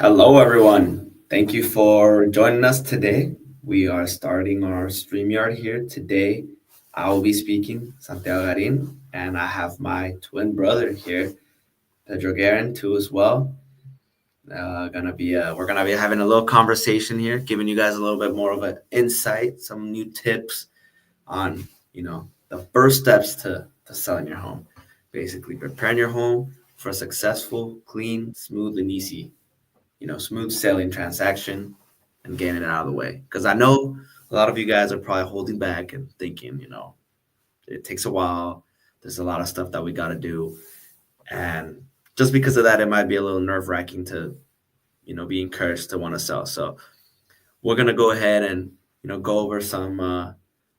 Hello, everyone. Thank you for joining us today. We are starting our StreamYard here. Today, I will be speaking, Santiago Garin, and I have my twin brother here, Pedro Guerin, too, as well. We're gonna be having a little conversation here, giving you guys a little bit more of an insight, some new tips on, the first steps to selling your home. Basically, preparing your home for a successful, clean, smooth, and easy smooth sailing transaction and getting it out of the way. Because I know a lot of you guys are probably holding back and thinking, it takes a while. There's a lot of stuff that we got to do. And just because of that, it might be a little nerve wracking to, be encouraged to want to sell. So we're going to go ahead and, go over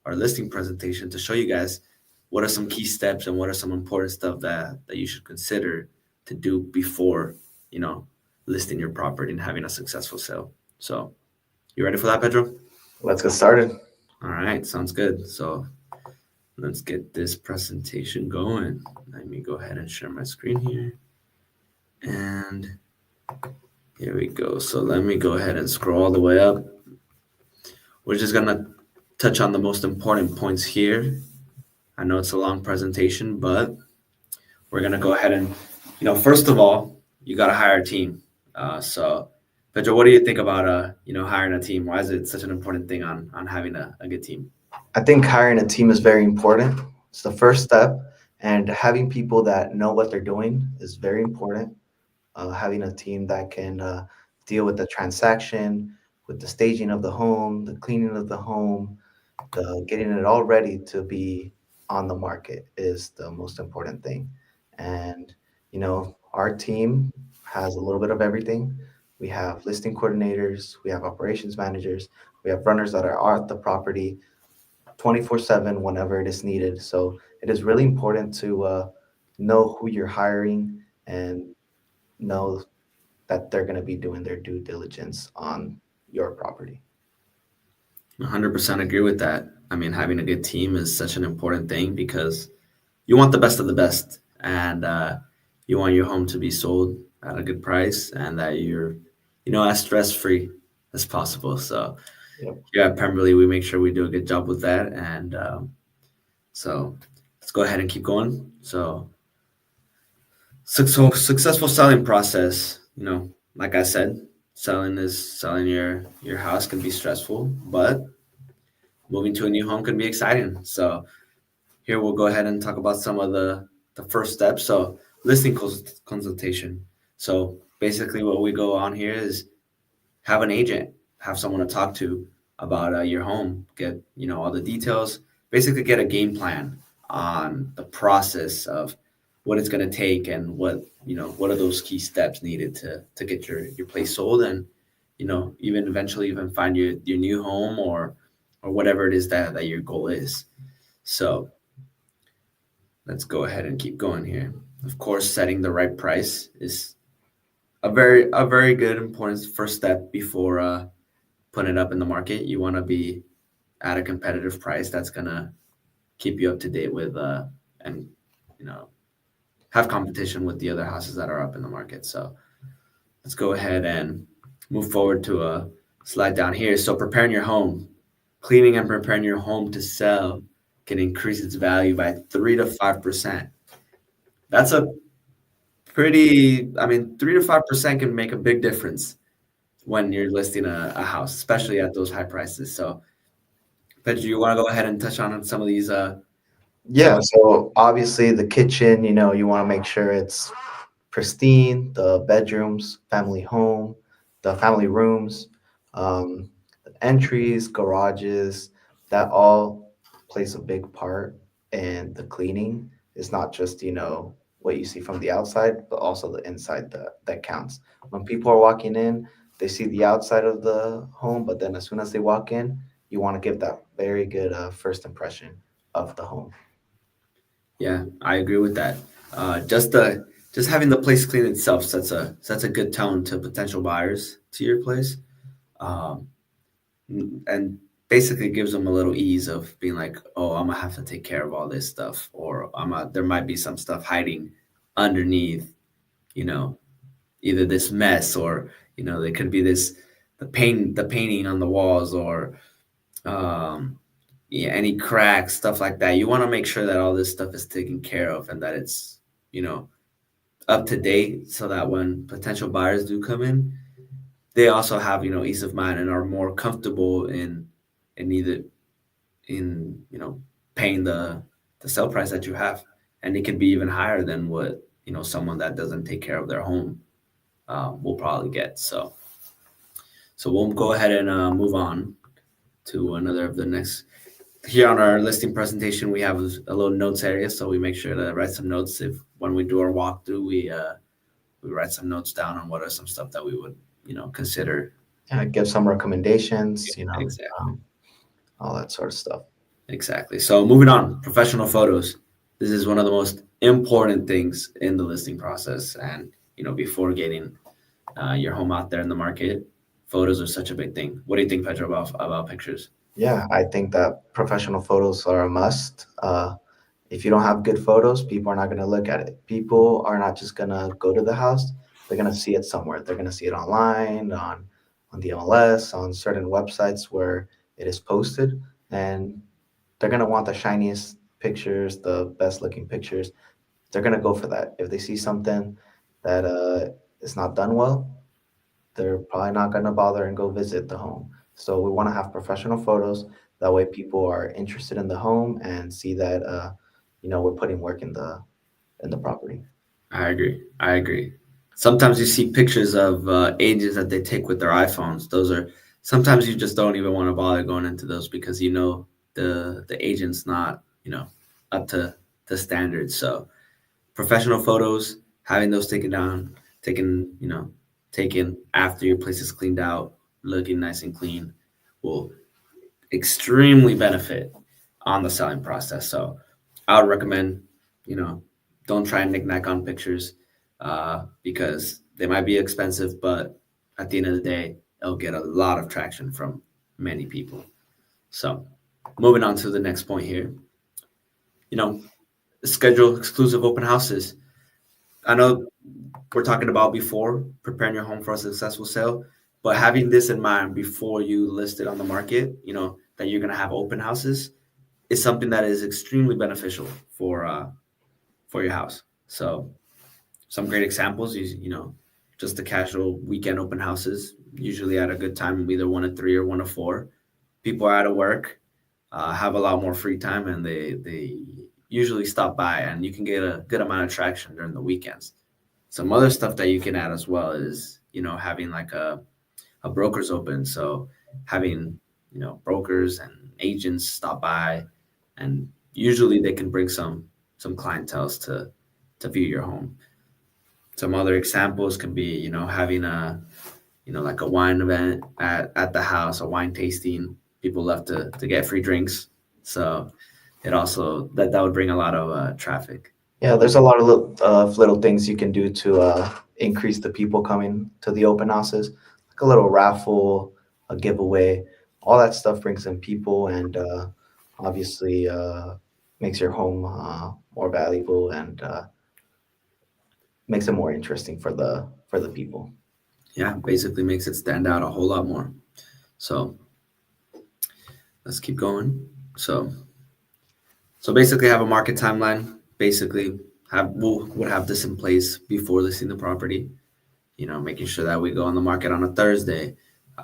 our listing presentation to show you guys what are some key steps and what are some important stuff that you should consider to do before, you know, listing your property and having a successful sale. So, you ready for that, Pedro? Let's get started. All right, sounds good. So, let's get this presentation going. Let me go ahead and share my screen here. And here we go. So, let me go ahead and scroll all the way up. We're just going to touch on the most important points here. I know it's a long presentation, but we're going to go ahead and, first of all, you got to hire a team. So, Pedro, what do you think about hiring a team? Why is it such an important thing on having a good team? I think hiring a team is very important. It's the first step, and having people that know what they're doing is very important. Having a team that can deal with the transaction, with the staging of the home, the cleaning of the home, the getting it all ready to be on the market is the most important thing. And our team has a little bit of everything. We have listing coordinators, we have operations managers, we have runners that are at the property 24/7 whenever it is needed. So it is really important to know who you're hiring and know that they're going to be doing their due diligence on your property. 100% agree with that. I mean, having a good team is such an important thing because you want the best of the best, and you want your home to be sold at a good price and that you're, as stress free as possible. So Yep. here at Pemberley, we make sure we do a good job with that. And so let's go ahead and keep going. So successful selling process. Like I said, selling your house can be stressful, but moving to a new home can be exciting. So here we'll go ahead and talk about some of the first steps. So listing consultation. So basically, what we go on here is have an agent, have someone to talk to about your home, get all the details, basically get a game plan on the process of what it's going to take and what are those key steps needed to get your place sold and even eventually even find your new home or whatever it is that your goal is. So let's go ahead and keep going here. Of course, setting the right price is a very good important first step before putting it up in the market. You want to be at a competitive price that's gonna keep you up to date with and you know have competition with the other houses that are up in the market. So let's go ahead and move forward to a slide down here. So preparing your home, cleaning and preparing your home to sell can increase its value by 3 to 5%. That's a I mean, 3 to 5% can make a big difference when you're listing a house, especially at those high prices. So, Pedro, you want to go ahead and touch on some of these? Yeah, so obviously the kitchen, you want to make sure it's pristine, the bedrooms, family home, the family rooms, the entries, garages, that all plays a big part in the cleaning. It's not just, what you see from the outside, but also the inside that counts. When people are walking in, they see the outside of the home, but then as soon as they walk in, you want to give that very good first impression of the home. Yeah, I agree with that. Just having the place clean itself sets a good tone to potential buyers to your place, um, and basically gives them a little ease of being like, oh, I'm gonna have to take care of all this stuff, or there might be some stuff hiding underneath, you know, either this mess or They could be the painting on the walls, or um, yeah, any cracks, stuff like that. You want to make sure that all this stuff is taken care of and that it's you know up to date, so that when potential buyers do come in, they also have ease of mind and are more comfortable in either in paying the sell price that you have, and it could be even higher than what someone that doesn't take care of their home will probably get. So we'll go ahead and move on to another of the next. Here on our listing presentation, we have a little notes area, so we make sure to write some notes. If when we do our walkthrough, we write some notes down on what are some stuff that we would consider. Give some recommendations, Exactly. all that sort of stuff. Exactly. So moving on, professional photos. This is one of the most important things in the listing process, and before getting your home out there in the market, photos are such a big thing. What do you think, Pedro, about pictures? Yeah, I think that professional photos are a must. If you don't have good photos, people are not going to look at it. People are not just going to go to the house. They're going to see it somewhere. They're going to see it online, on the MLS, on certain websites where it is posted, and they're going to want the shiniest pictures, the best looking pictures. They're going to go for that. If they see something that is not done well, they're probably not going to bother and go visit the home. So we want to have professional photos. That way, people are interested in the home and see that we're putting work in the property. I agree. I agree. Sometimes you see pictures of agents that they take with their iPhones. Those are sometimes you just don't even want to bother going into those because the agent's not up to standards. So professional photos, having those taken after your place is cleaned out, looking nice and clean, will extremely benefit on the selling process. So I would recommend, you know, don't try and knick-knack on pictures because they might be expensive, but at the end of the day, it'll get a lot of traction from many people. So moving on to the next point here, you know, schedule exclusive open houses. I know we're talking about before preparing your home for a successful sale, but having this in mind before you list it on the market, that you're going to have open houses is something that is extremely beneficial for your house. So some great examples is just the casual weekend open houses, usually at a good time, either 1 to 3 or 1 to 4. People are out of work, have a lot more free time, and they usually stop by, and you can get a good amount of traction during the weekends. Some other stuff that you can add as well is having like a broker's open, so having brokers and agents stop by, and usually they can bring some clientels to view your home. Some other examples can be having a like a wine event at the house, a wine tasting. People love to get free drinks, so it also that would bring a lot of traffic. Yeah, there's a lot of little things you can do to increase the people coming to the open houses, like a little raffle, a giveaway. All that stuff brings in people and obviously makes your home more valuable and makes it more interesting for the people. Yeah, basically makes it stand out a whole lot more. So let's keep going. So basically, have a market timeline. Basically, would have this in place before listing the property. Making sure that we go on the market on a Thursday,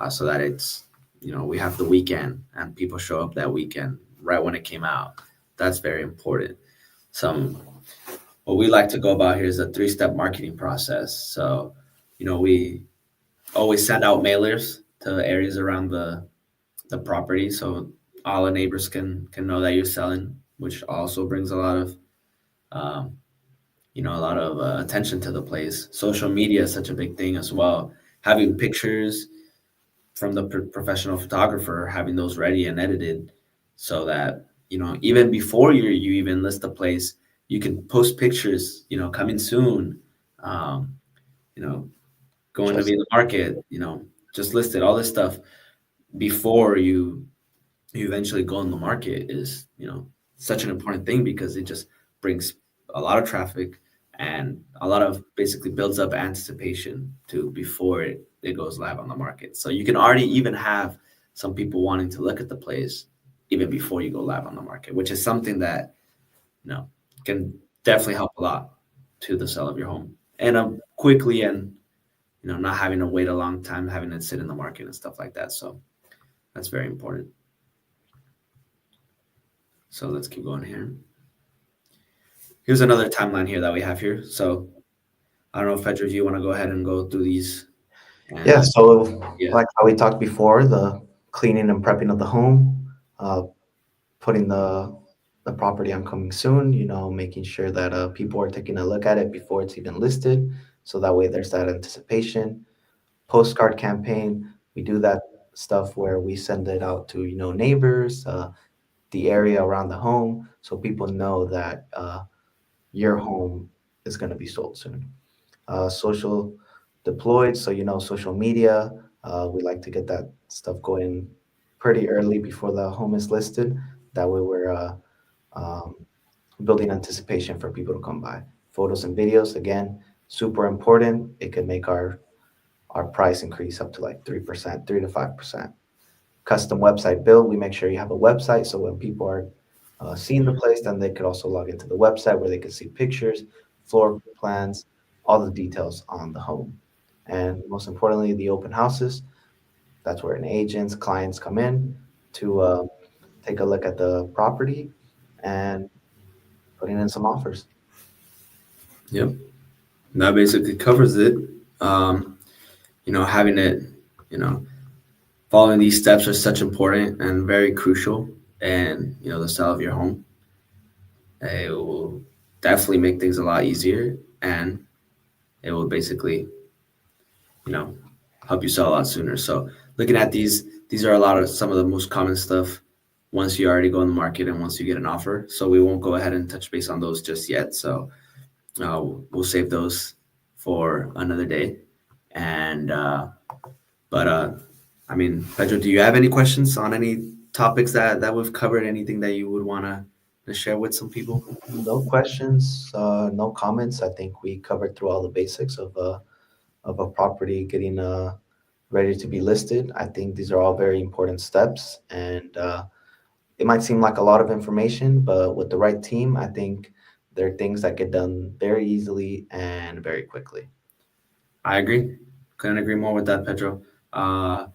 so that it's we have the weekend and people show up that weekend right when it came out. That's very important. Some what we like to go about here is a 3-step marketing process. So, we always send out mailers to areas around the property, so all the neighbors can know that you're selling, which also brings a lot of um, attention to the place. Social media is such a big thing as well. Having pictures from the professional photographer, having those ready and edited, so that even before you even list the place, you can post pictures. Coming soon. Um, you know, going to be Just in the market. Just listed all this stuff before you eventually go on the market is such an important thing because it just brings a lot of traffic and a lot of basically builds up anticipation to before it goes live on the market. So you can already even have some people wanting to look at the place even before you go live on the market, which is something that you know can definitely help a lot to the sale of your home and quickly, and not having to wait a long time, having it sit in the market and stuff like that. So that's very important. So let's keep going here. Here's another timeline here that we have here. So I don't know if Pedro, do you want to go ahead and go through these and Yeah, so yeah. like how we talked before, the cleaning and prepping of the home, uh, putting the property on coming soon, making sure that people are taking a look at it before it's even listed. So that way there's that anticipation. Postcard campaign, we do that stuff where we send it out to, neighbors, the area around the home, so people know that your home is going to be sold soon. Social deployed, so social media. We like to get that stuff going pretty early before the home is listed. That way, we're um, building anticipation for people to come by. Photos and videos, again, super important. It could make our price increase up to like 3%, 3 to 5%. Custom website build, we make sure you have a website so when people are seeing the place, then they could also log into the website where they can see pictures, floor plans, all the details on the home. And most importantly, the open houses. That's where an agents, clients come in to take a look at the property and putting in some offers. Yep. That basically covers it. Um, having it, you know, following these steps are such important and very crucial. And, the sale of your home, it will definitely make things a lot easier. And it will basically, you know, help you sell a lot sooner. So looking at these are a lot of some of the most common stuff once you already go in the market and once you get an offer. So we won't go ahead and touch base on those just yet. So we'll save those for another day. And but I mean, Pedro, do you have any questions on any topics that we've covered? Anything that you would want to share with some people? No questions, no comments. I think we covered through all the basics of a property getting ready to be listed. I think these are all very important steps, and it might seem like a lot of information, but with the right team, I think there are things that get done very easily and very quickly. I agree. Couldn't agree more with that, Pedro. Uh,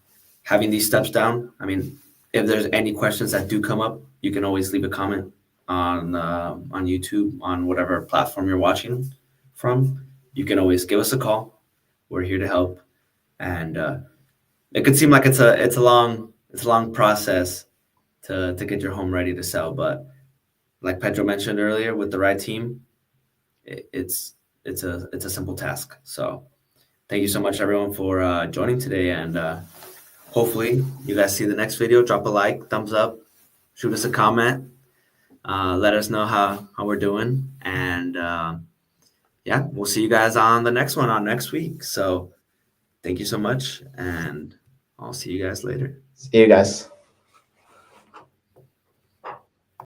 Having these steps down, I mean, if there's any questions that do come up, you can always leave a comment on YouTube, on whatever platform you're watching from. You can always give us a call. We're here to help. And it could seem like it's a long process to get your home ready to sell, but like Pedro mentioned earlier, with the right team, it's a simple task. So thank you so much, everyone, for joining today, and hopefully you guys see the next video. Drop a like, thumbs up, shoot us a comment, let us know how we're doing, and yeah, we'll see you guys on the next one on next week. So thank you so much, and I'll see you guys later. See you guys.